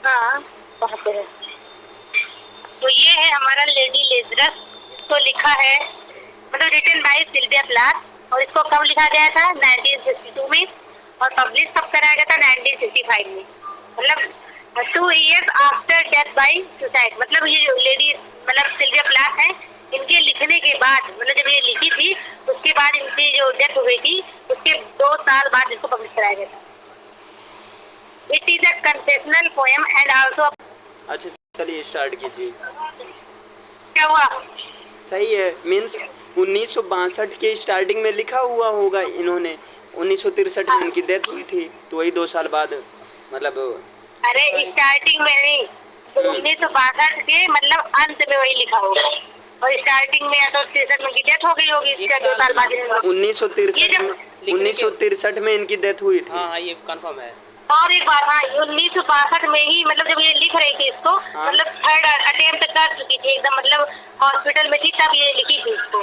हाँ वहाँ पे है। तो ये है हमारा लेडी लेजरस, इसको लिखा है मतलब रिटन बाय सिल्विया प्लाथ, और इसको कब लिखा गया था 1962 में, और पब्लिश कब कराया गया था 1965 में, मतलब 2 years after death by suicide. मतलब ये जो लेडी मतलब सिल्विया प्लाथ है, इनके लिखने के बाद मतलब जब ये लिखी थी उसके बाद इनकी जो डेथ हो गई थी उसके 2 साल बाद इसको पब्लिश कराया गया था। It is a confessional poem and also. अच्छा चलिए स्टार्ट कीजिए। क्या हुआ? सही है, मीन्स 1962 के स्टार्टिंग में लिखा हुआ होगा इन्होंने, 1963 में इनकी डेथ हुई थी, तो वही 2 साल बाद मतलब। अरे स्टार्टिंग में नहीं, तो 1962 के मतलब अंत में वही लिखा होगा, और स्टार्टिंग में या तो 63 में इनकी डेथ हो गई होगी, इसके 2 साल बाद 1963 में इनकी डेथ हुई थी। हाँ ये कंफर्म है। और एक बात, हाँ 1962 में ही मतलब जब ये लिख रही थी इसको, हाँ। मतलब 3rd अटेम्प्ट कर चुकी थी एकदम, मतलब हॉस्पिटल में थी तब ये लिखी थी इसको।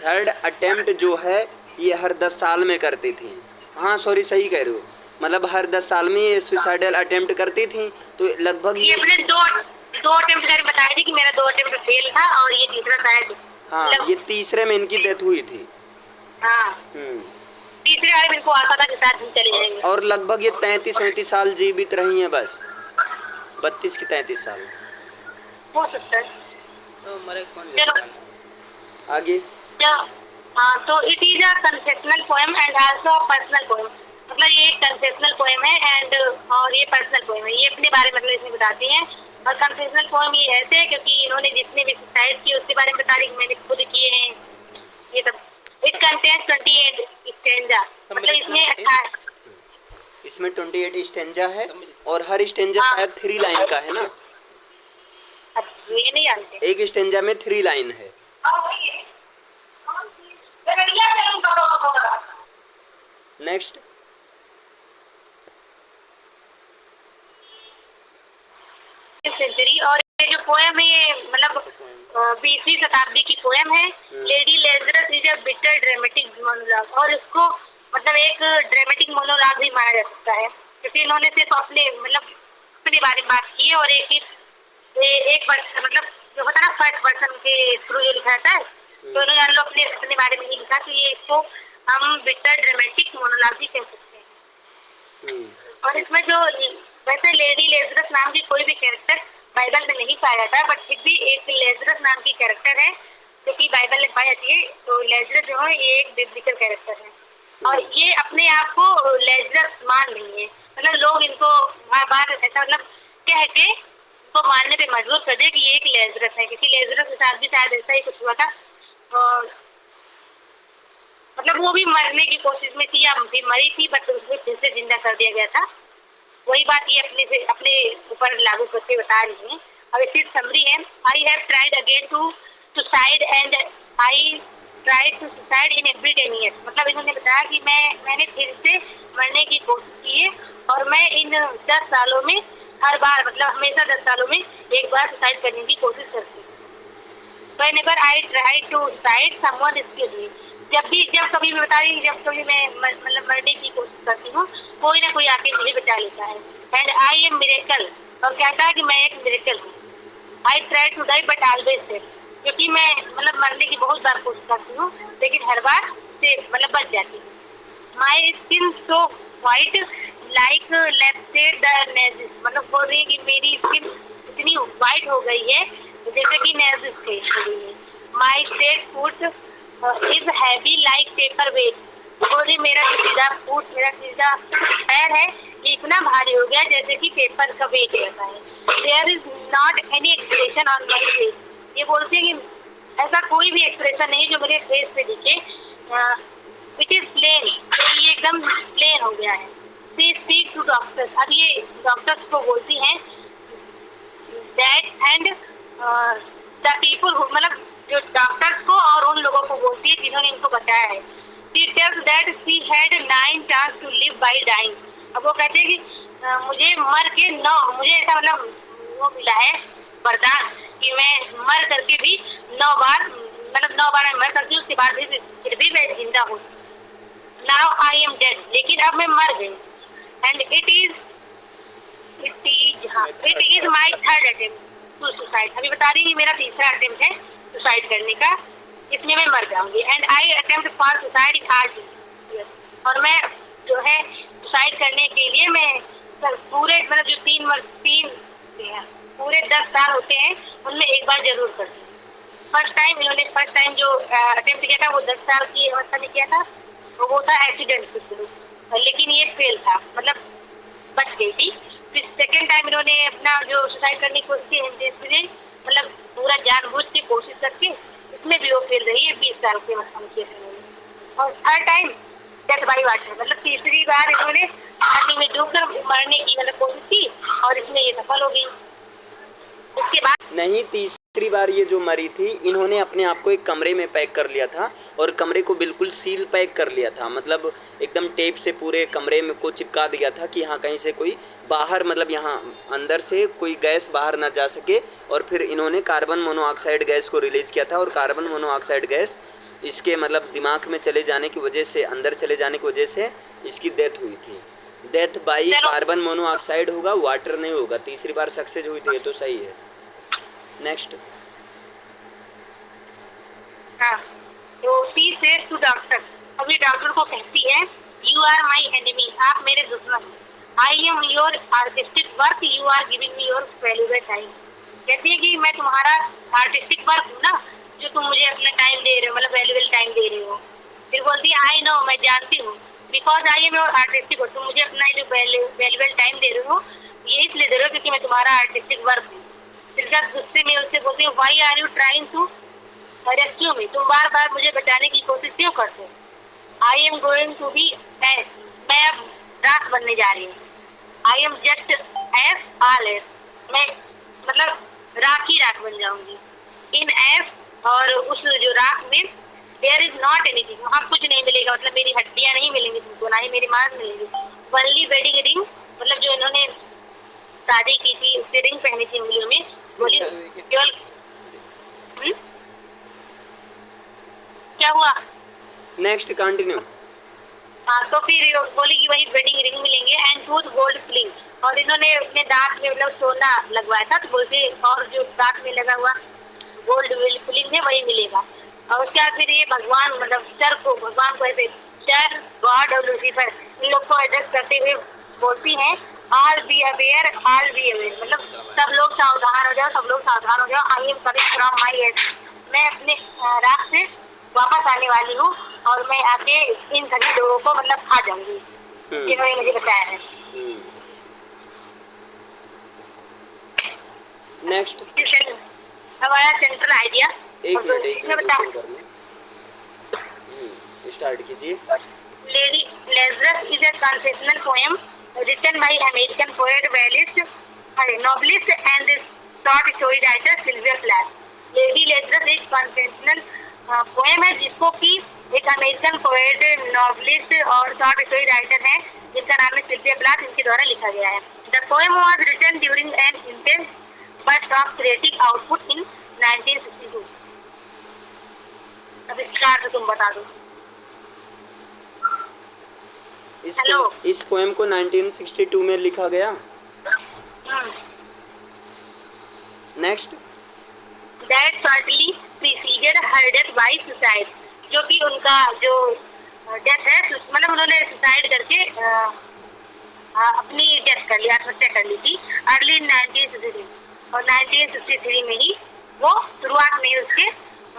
3rd अटेम्प्ट जो है ये हर 10 साल में करती थी। हाँ सॉरी, सही कह रहे हो, मतलब हर 10 साल में ये सुसाइडल अटेम्प्ट करती थी, तो लगभग ये अपने दो अटेम्प्ट करके बताया थी कि मेरा 2 अटेम्प्ट फेल था और ये तीसरा शायद। हाँ ये तीसरे में इनकी डेथ हुई थी। हाँ तीसरे वाले में इनको आता था कि शायद हम चले जाएंगे। और लगभग ये 33-34 साल जीवित रही हैं बस, 32 की 33 साल हो सकता है। तो मरे कौन चलो आगे। हाँ, तो it is a confessional poem and also personal poem. मतलब ये एक कन्फेशनल पोएम है एंड और ये पर्सनल पोएम है, ये अपने बारे में मतलब इसमें बताती हैं। और कन्फेशनल पोएम ये ऐसे है क्योंकि इन्होंने जितने भी सुसाइड किए उसके बारे में बता रही, मैंने खुद किए हैं ये सब। इट कंटेन्स 28 स्टेंजा, मतलब इसमें 18। इसमें 28 स्टेंजा है और हर स्टेंजा शायद 3 लाइन का है ना। अब ये नहीं जानते। एक स्टेंजा में 3 लाइन है। नेक्स्ट। सेंचुरी, और ये जो पोएम है ये मतलब 20वीं शताब्दी की पोएम है। Lady Lazarus is a bitter dramatic monologue, और इसको मतलब एक ड्रामेटिक मोनोलॉग भी माना जा सकता है क्योंकि इन्होंने सिर्फ अपने मतलब अपने बारे में बात की है, और एक मतलब जो होता है ना फर्स्ट पर्सन के थ्रू जो लिखा जाता है, तो इन्होंने अपने बारे में ही लिखा, तो ये इसको हम बिटर ड्रामेटिक मोनोलॉग भी कह सकते हैं। और इसमें जो वैसे लेडी लेजरस नाम की कोई भी कैरेक्टर बाइबल में नहीं पाया जाता, बट फिर भी एक लेजरस नाम की कैरेक्टर है जो कि बाइबल में पाई जाती है। तो लेजरस जो है ये एक बिब्लिकल कैरेक्टर है, और ये अपने आप को लेजरस मान रही है, मतलब लोग इनको बार बार ऐसा मतलब कह के इनको मानने पे मजबूर कर दे कि ये एक लेजरस है, क्योंकि लेजरस के साथ भी शायद ऐसा ही कुछ हुआ था। और मतलब वो भी मरने की कोशिश में थी या भी मरी थी, बट उसको फिर से जिंदा कर दिया गया था। वही बात ये अपने ऊपर लागू करके बता रही है। अब इसकी समरी है, I have tried again to suicide and I tried to suicide in every 10 years। मतलब इन्होंने बताया कि मैंने फिर से मरने की कोशिश की है, और मैं इन 10 सालों में हर बार मतलब हमेशा 10 सालों में एक बार सुसाइड करने की कोशिश करती हूँ। Whenever I try to suicide, someone rescues me। जब कभी मैं बता रही हूँ, जब कभी मैं मतलब मरने की कोशिश करती हूँ, कोई ना कोई आके मुझे बचा लेता है। एंड आई एम मिरेकल, और कहता है कि मैं एक मिरेकल हूँ। I try to die but always save, क्योंकि मैं मतलब मरने की बहुत बार कोशिश करती हूँ लेकिन हर बार से मतलब बच जाती हूँ। My skin so white like left Nazis, मतलब बोल रही है कि मेरी स्किन इतनी व्हाइट हो गई है जैसे कि नेजिस थे। My straight foot is heavy like paperweight, बोल रही मेरा जो सीधा फुट, मेरा सीधा पैर है ये इतना भारी हो गया जैसे कि पेपर का वेट रहता है। There is not any expression on my face, ये बोलते हैं कि ऐसा कोई भी एक्सप्रेशन नहीं जो मेरे फेस पे दिखे। इट इज प्लेन, ये एकदम प्लेन हो गया है। शी स्पीक टू डॉक्टर्स, अब ये डॉक्टर्स को बोलती हैं दैट एंड द पीपल, मतलब जो डॉक्टर्स को और उन लोगों को बोलती है जिन्होंने इनको बताया है। She tells that she had 9 chance to live by dying. अब वो कहते हैं कि मुझे मर के 9, मुझे ऐसा मतलब वो मिला है वरदान कि मैं मर करके भी 9 बार मतलब 9 बार मैं मर सकती हूँ, उसके बाद भी फिर भी मैं जिंदा हूँ। नाउ आई एम डेड, लेकिन अब मैं मर गई। एंड इट हाँ, it is my third attempt to suicide. अभी बता रही हूँ मेरा तीसरा अटेम्प्ट है सुसाइड करने का, इसमें मैं मर जाऊंगी। And I attempt for suicide in art, और मैं जो है सुसाइड करने के लिए मैं पूरे मतलब जो पूरे 10 साल होते हैं उनमें एक बार जरूर करती हूँ। फर्स्ट टाइम जो अटेम्प्ट किया था वो 10 साल की अवस्था में किया था, वो था एक्सीडेंट के थ्रू, लेकिन ये फेल था, मतलब बच गई थी। फिर सेकेंड टाइम इन्होंने अपना जो सुसाइड करने की कोशिश की, मतलब पूरा जानबूझ के कोशिश करके, इसमें भी वो फेल रही है 20 साल के अवस्था में किया इन्होंने। और third time death by water, मतलब तीसरी बार इन्होंने पानी में डूबकर मरने की मतलब कोशिश की और इसमें ये सफल हो गई। उसके बाद नहीं, तीसरी बार ये जो मरी थी, इन्होंने अपने आप को एक कमरे में पैक कर लिया था और कमरे को बिल्कुल सील पैक कर लिया था, मतलब एकदम टेप से पूरे कमरे में को चिपका दिया था कि हाँ कहीं से कोई बाहर, मतलब यहाँ अंदर से कोई गैस बाहर ना जा सके। और फिर इन्होंने कार्बन मोनोऑक्साइड गैस को रिलीज किया था, और कार्बन मोनोऑक्साइड गैस इसके मतलब दिमाग में चले जाने की वजह से, अंदर चले जाने की वजह से इसकी डेथ हुई थी। डेथ बाई कार्बन मोनोऑक्साइड होगा, वाटर नहीं होगा। तीसरी बार सक्सेस हुई थी, ये तो सही है। नेक्स्ट। हाँ, तो शी सेड टू डॉक्टर, अभी डॉक्टर को कहती है, यू आर माई एनिमी, आप मेरे दुश्मन। I am your artistic work, you are giving me your valuable time. कहती है कि मैं तुम्हारा आर्टिस्टिक वर्क हूँ ना, जो तुम मुझे अपना टाइम दे रहे हो, मतलब वैल्यूएबल टाइम दे रहे हो। फिर बोलती है, आई नो, मैं जानती हूँ, because I am your artistic work, तुम मुझे अपना जो वैल्यूएबल टाइम दे रहे हो, ये इसलिए दे रहे हो क्योंकि मैं तुम्हारा आर्टिस्टिक वर्क हूँ। फिर गुस्से में उससे बोलती हूँ, why are you trying to rescue me, तुम बार बार मुझे बचाने की कोशिश क्यों करते हो। I am going to be ash, मैं अब राख बनने जा रही हूँ। I am just ash all ash, मैं मतलब राख ही राख बन जाऊंगी। इन एस, और उस जो राख में, देयर इज नॉट एनीथिंग, वहाँ कुछ नहीं मिलेगा, मतलब मेरी हड्डियाँ नहीं मिलेंगी तुमको, ना ही मेरी मांस मिलेगी। ओनली वेडिंग रिंग, मतलब जो इन्होंने शादी की थी, उससे रिंग पहनी थी उंगलियों में, बोली केवल क्या हुआ। Next continue. हाँ, तो फिर बोली कि वही वेडिंग रिंग मिलेंगे एंड टूथ गोल्ड फिलिंग, और इन्होंने अपने दांत में मतलब सोना लगवाया था, तो बोलते और जो दांत में लगा हुआ गोल्ड फिलिंग है वही मिलेगा। और उसके बाद फिर ये भगवान, मतलब भगवान को ऐसे सर, गॉड और लूसीफर, इन लोग को एड्रेस करते हुए बोलती हैं, all be aware, all be aware, मतलब सब लोग सावधान हो जाओ, सब लोग सावधान हो जाओ। I am coming from my age, मैं अपने रात से वापस आने वाली हूँ और मैं आके इन सभी लोगों को मतलब खा जाऊंगी जिन्होंने मुझे बताया है। नेक्स्ट। हमारा सेंट्रल आइडिया, एक मिनट स्टार्ट कीजिए। Lady Lazarus is a confessional poem written by American poet, novelist and short story writer Sylvia Plath। Lady Lazarus एक कन्फेशनल पोएम है जिसको कि एक अमेरिकन पोएट, नॉवलिस्ट और शॉर्ट स्टोरी राइटर है जिनका नाम है सिल्विया प्लाथ, इनके द्वारा लिखा गया है। The poem was written during an intense burst of creative output in 1962। अब स्टार्ट तुम बता दो। इस पोएम को 1962 में लिखा गया। Next. That shortly preceded her death by suicide, जो कि उनका जो डेथ है, मतलब उन्होंने सुसाइड करके अपनी डेथ कर ली, आत्महत्या कर ली थी अर्ली 1963, और 1963 में ही वो शुरुआत में उसके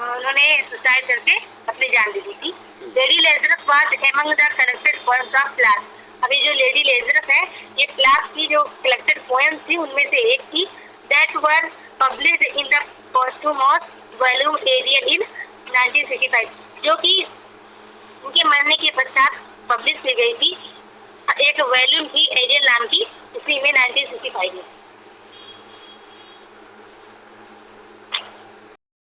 उन्होंने सुसाइड करके अपनी जान दे दी थी। Lady Lazarus was among the collected poems of Plath. अभी जो लेडी लेज़रस है, ये प्लाथ की जो कलेक्टेड पोएम्स थी उनमें से एक थी। That were published in the posthumous volume Ariel in 1965, जो कि उनके मरने के पश्चात पब्लिश की गई थी, एक वॉल्यूम थी एरियल नाम की, उसी में 1965 में।